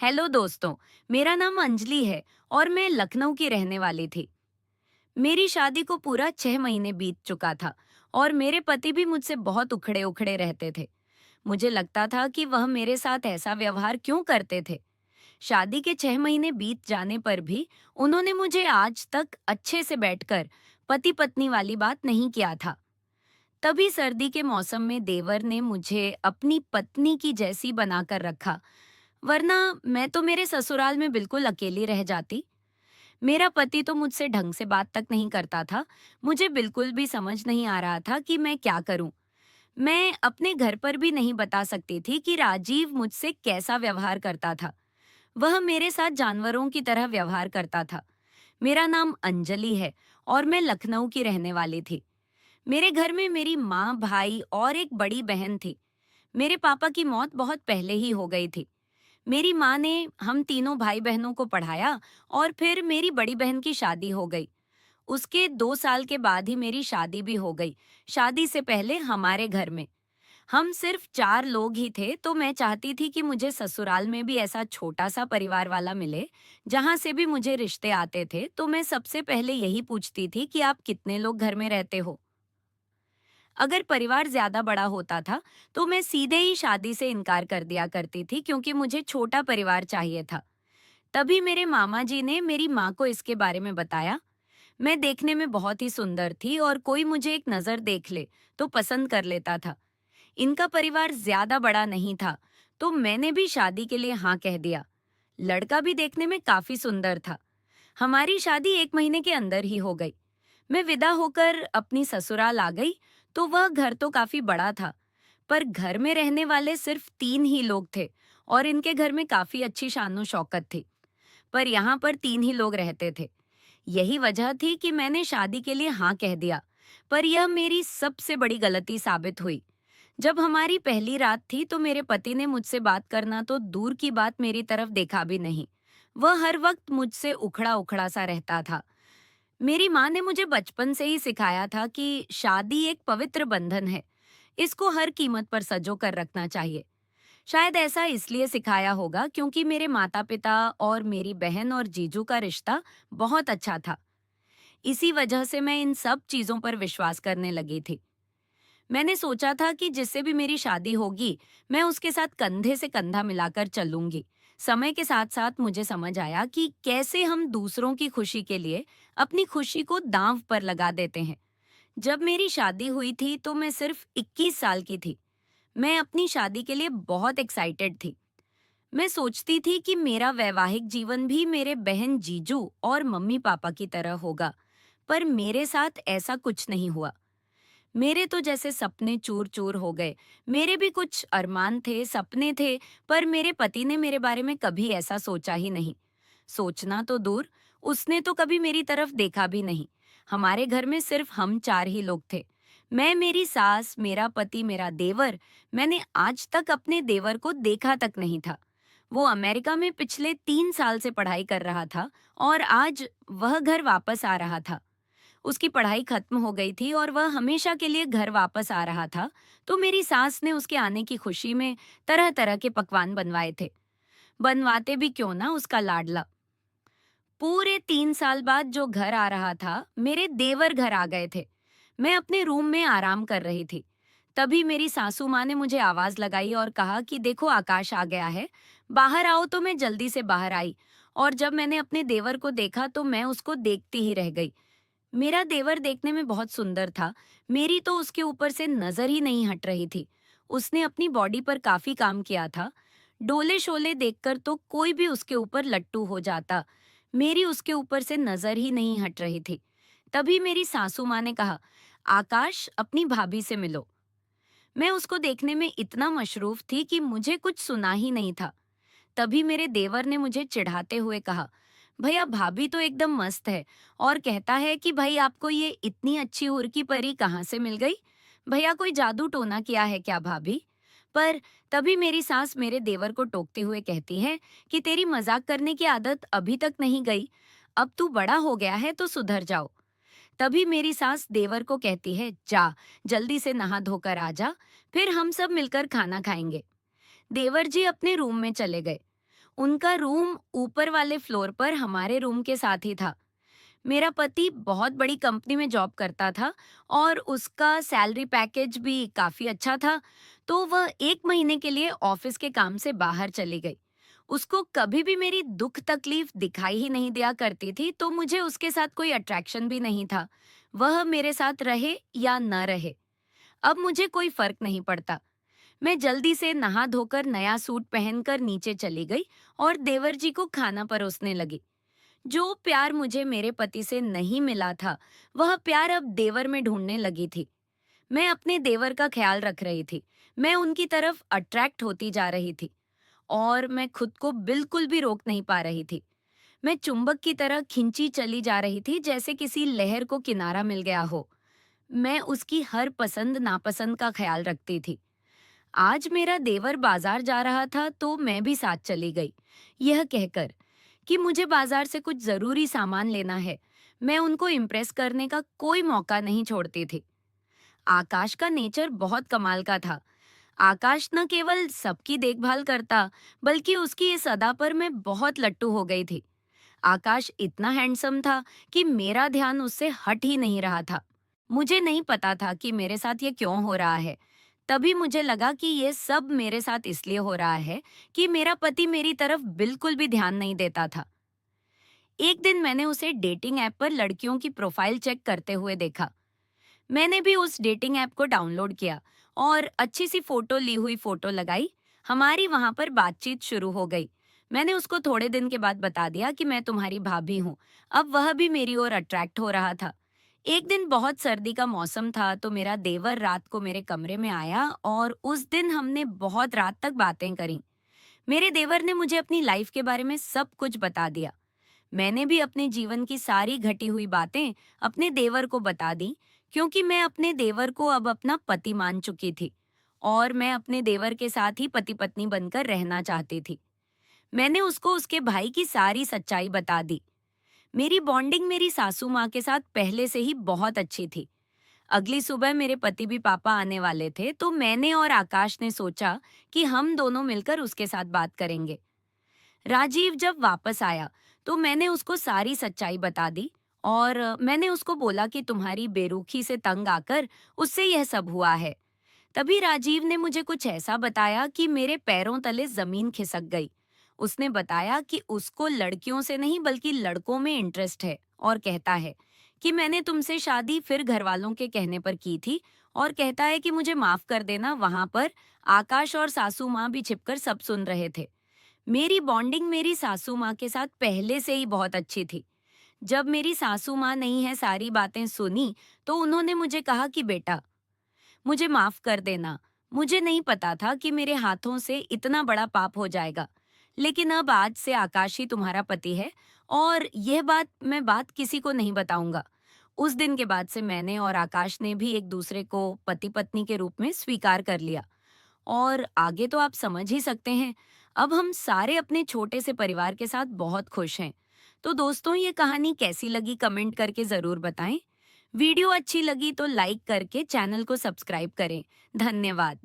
Hello दोस्तों। मेरा नाम अंजलि है और मैं लखनऊ की रहने वाली थी। मेरी शादी को पूरा 6 महीने बीत चुका था और मेरे पति भी मुझसे बहुत उखड़े उखड़े रहते थे। मुझे लगता था कि वह मेरे साथ ऐसा व्यवहार क्यों करते थे। शादी के 6 महीने बीत जाने पर भी उन्होंने मुझे आज तक अच्छे से बैठकर पति पत्नी वाली बात नहीं किया था। तभी सर्दी के मौसम में देवर ने मुझे अपनी पत्नी की जैसी बनाकर रखा, वरना मैं तो मेरे ससुराल में बिल्कुल अकेली रह जाती। मेरा पति तो मुझसे ढंग से बात तक नहीं करता था। मुझे बिल्कुल भी समझ नहीं आ रहा था कि मैं क्या करूं। मैं अपने घर पर भी नहीं बता सकती थी कि राजीव मुझसे कैसा व्यवहार करता था। वह मेरे साथ जानवरों की तरह व्यवहार करता था। मेरा नाम अंजलि है और मैं लखनऊ की रहने वाली थी। मेरे घर में मेरी माँ, भाई और एक बड़ी बहन थी। मेरे पापा की मौत बहुत पहले ही हो गई थी। मेरी माँ ने हम तीनों भाई बहनों को पढ़ाया और फिर मेरी बड़ी बहन की शादी हो गई। उसके 2 साल के बाद ही मेरी शादी भी हो गई। शादी से पहले हमारे घर में हम सिर्फ 4 लोग ही थे, तो मैं चाहती थी कि मुझे ससुराल में भी ऐसा छोटा सा परिवार वाला मिले। जहाँ से भी मुझे रिश्ते आते थे तो मैं सबसे पहले यही पूछती थी कि आप कितने लोग घर में रहते हो। अगर परिवार ज्यादा बड़ा होता था तो मैं सीधे ही शादी से इनकार कर दिया करती थी, क्योंकि मुझे छोटा परिवार चाहिए था। तभी मेरे मामा जी ने मेरी माँ को इसके बारे में बताया। मैं देखने में बहुत ही सुंदर थी और कोई मुझे एक नजर देख ले तो पसंद कर लेता था। इनका परिवार ज्यादा बड़ा नहीं था, तो मैंने भी शादी के लिए हाँ कह दिया। लड़का भी देखने में काफी सुंदर था। हमारी शादी 1 महीने के अंदर ही हो गई। मैं विदा होकर अपनी ससुराल आ गई, तो वह घर तो काफी बड़ा था, पर घर में रहने वाले सिर्फ 3 ही लोग थे और इनके घर में काफी अच्छी शानो शौकत थी। पर यहाँ पर 3 ही लोग रहते थे। यही वजह थी कि मैंने शादी के लिए हाँ कह दिया। पर यह मेरी सबसे बड़ी गलती साबित हुई। जब हमारी पहली रात थी तो मेरे पति ने मुझसे बात करना तो दूर की बात, मेरी तरफ देखा भी नहीं। वह हर वक्त मुझसे उखड़ा उखड़ा सा रहता था। मेरी माँ ने मुझे बचपन से ही सिखाया था कि शादी एक पवित्र बंधन है। इसको हर कीमत पर सजो कर रखना चाहिए। शायद ऐसा इसलिए सिखाया होगा क्योंकि मेरे माता-पिता और मेरी बहन और जीजू का रिश्ता बहुत अच्छा था। इसी वजह से मैं इन सब चीजों पर विश्वास करने लगी थी। मैंने सोचा था कि जिससे भी मेरी शादी होगी, मैं उसके साथ कंधे से कंधा मिलाकर चलूंगी। समय के साथ साथ मुझे समझ आया कि कैसे हम दूसरों की खुशी के लिए अपनी खुशी को दांव पर लगा देते हैं। जब मेरी शादी हुई थी तो मैं सिर्फ 21 साल की थी। मैं अपनी शादी के लिए बहुत एक्साइटेड थी। मैं सोचती थी कि मेरा वैवाहिक जीवन भी मेरे बहन जीजू और मम्मी पापा की तरह होगा, पर मेरे साथ ऐसा कुछ नहीं हुआ। मेरे तो जैसे सपने चूर चूर हो गए। मेरे भी कुछ अरमान थे, सपने थे, पर मेरे पति ने मेरे बारे में कभी ऐसा सोचा ही नहीं। सोचना तो दूर, उसने तो कभी मेरी तरफ देखा भी नहीं। हमारे घर में सिर्फ हम 4 ही लोग थे। मैं, मेरी सास, मेरा पति, मेरा देवर। मैंने आज तक अपने देवर को देखा तक नहीं था। वो अमेरिका में पिछले 3 साल से पढ़ाई कर रहा था और आज वह घर वापस आ रहा था। उसकी पढ़ाई खत्म हो गई थी और वह हमेशा के लिए घर वापस आ रहा था, तो मेरी सास ने उसके आने की खुशी में तरह-तरह के पकवान बनवाए थे। बनवाते भी क्यों ना, उसका लाडला। पूरे 3 साल बाद जो घर आ रहा था, मेरे देवर घर आ गए थे। मैं अपने रूम में आराम कर रही थी। तभी मेरी सासू माँ ने मुझे आवाज लगाई और कहा कि देखो, आकाश आ गया है, बाहर आओ। तो मैं जल्दी से बाहर आई और जब मैंने अपने देवर को देखा तो मैं उसको देखती ही रह गई। मेरा देवर देखने में बहुत सुंदर था। मेरी तो उसके ऊपर से नजर ही नहीं हट रही थी। उसने अपनी बॉडी पर काफी काम किया था। डोले शोले देखकर तो कोई भी उसके ऊपर लट्टू हो जाता। मेरी उसके ऊपर से नजर ही नहीं हट रही थी। तभी मेरी सासू माँ ने कहा, आकाश, अपनी भाभी से मिलो। मैं उसको देखने में इतना मशरूफ थी कि मुझे कुछ सुना ही नहीं था। तभी मेरे देवर ने मुझे चिढ़ाते हुए कहा, भैया, भाभी तो एकदम मस्त है और कहता है कि भाई, आपको ये इतनी अच्छी हुर की परी कहाँ से मिल गई? भैया, कोई जादू टोना किया है क्या भाभी? पर तभी मेरी सास मेरे देवर को टोकते हुए कहती है कि तेरी मजाक करने की आदत अभी तक नहीं गई। अब तू बड़ा हो गया है तो सुधर जाओ। तभी मेरी सास देवर को कहती है, जा, जल्दी से नहा धोकर आ जा, फिर हम सब मिलकर खाना खाएंगे। देवर जी अपने रूम में चले गए। उनका रूम ऊपर वाले फ्लोर पर हमारे रूम के साथ ही था। मेरा पति बहुत बड़ी कंपनी में जॉब करता था और उसका सैलरी पैकेज भी काफी अच्छा था, तो वह 1 महीने के लिए ऑफिस के काम से बाहर चली गई। उसको कभी भी मेरी दुख तकलीफ दिखाई ही नहीं दिया करती थी, तो मुझे उसके साथ कोई अट्रैक्शन भी नहीं था। वह मेरे साथ रहे या न रहे, अब मुझे कोई फर्क नहीं पड़ता। मैं जल्दी से नहा धोकर नया सूट पहनकर नीचे चली गई और देवर जी को खाना परोसने लगी। जो प्यार मुझे मेरे पति से नहीं मिला था, वह प्यार अब देवर में ढूंढने लगी थी। मैं अपने देवर का ख्याल रख रही थी। मैं उनकी तरफ अट्रैक्ट होती जा रही थी और मैं खुद को बिल्कुल भी रोक नहीं पा रही थी। मैं चुंबक की तरह खिंची चली जा रही थी, जैसे किसी लहर को किनारा मिल गया हो। मैं उसकी हर पसंद नापसंद का ख्याल रखती थी। आज मेरा देवर बाजार जा रहा था तो मैं भी साथ चली गई, यह कहकर कि मुझे बाजार से कुछ जरूरी सामान लेना है। मैं उनको इम्प्रेस करने का कोई मौका नहीं छोड़ती थी। आकाश का नेचर बहुत कमाल का था। आकाश न केवल सबकी देखभाल करता, बल्कि उसकी इस अदा पर मैं बहुत लट्टू हो गई थी। आकाश इतना हैंडसम था कि मेरा ध्यान उससे हट ही नहीं रहा था। मुझे नहीं पता था कि मेरे साथ ये क्यों हो रहा है। तभी मुझे लगा कि ये सब मेरे साथ इसलिए हो रहा है कि मेरा पति मेरी तरफ बिल्कुल भी ध्यान नहीं देता था। एक दिन मैंने उसे डेटिंग ऐप पर लड़कियों की प्रोफाइल चेक करते हुए देखा। मैंने भी उस डेटिंग ऐप को डाउनलोड किया और अच्छी सी फोटो ली हुई फोटो लगाई। हमारी वहां पर बातचीत शुरू हो गई। मैंने उसको थोड़े दिन के बाद बता दिया कि मैं तुम्हारी भाभी हूँ। अब वह भी मेरी ओर अट्रैक्ट हो रहा था। एक दिन बहुत सर्दी का मौसम था, तो मेरा देवर रात को मेरे कमरे में आया और उस दिन हमने बहुत रात तक बातें करी। मेरे देवर ने मुझे अपनी लाइफ के बारे में सब कुछ बता दिया। मैंने भी अपने जीवन की सारी घटी हुई बातें अपने देवर को बता दी, क्योंकि मैं अपने देवर को अब अपना पति मान चुकी थी और मैं अपने देवर के साथ ही पति पत्नी बनकर रहना चाहती थी। मैंने उसको उसके भाई की सारी सच्चाई बता दी। मेरी बॉन्डिंग मेरी सासू माँ के साथ पहले से ही बहुत अच्छी थी। अगली सुबह मेरे पति भी पापा आने वाले थे, तो मैंने और आकाश ने सोचा कि हम दोनों मिलकर उसके साथ बात करेंगे। राजीव जब वापस आया तो मैंने उसको सारी सच्चाई बता दी और मैंने उसको बोला कि तुम्हारी बेरुखी से तंग आकर उससे यह सब हुआ है। तभी राजीव ने मुझे कुछ ऐसा बताया कि मेरे पैरों तले जमीन खिसक गई। उसने बताया कि उसको लड़कियों से नहीं बल्कि लड़कों में इंटरेस्ट है और कहता है कि मैंने तुमसे शादी फिर घर वालों के कहने पर की थी, और कहता है कि मुझे माफ कर देना। वहां पर आकाश और सासू माँ भी छिपकर सब सुन रहे थे। मेरी बॉन्डिंग मेरी सासू माँ के साथ पहले से ही बहुत अच्छी थी। जब मेरी सासू माँ नहीं है सारी बातें सुनी, तो उन्होंने मुझे कहा कि बेटा, मुझे माफ कर देना। मुझे नहीं पता था कि मेरे हाथों से इतना बड़ा पाप हो जाएगा। लेकिन अब आज से आकाश ही तुम्हारा पति है और यह बात किसी को नहीं बताऊंगा। उस दिन के बाद से मैंने और आकाश ने भी एक दूसरे को पति पत्नी के रूप में स्वीकार कर लिया। और आगे तो आप समझ ही सकते हैं। अब हम सारे अपने छोटे से परिवार के साथ बहुत खुश हैं। तो दोस्तों, ये कहानी कैसी लगी कमेंट करके ज़रूर बताएं। वीडियो अच्छी लगी तो लाइक करके चैनल को सब्सक्राइब करें। धन्यवाद।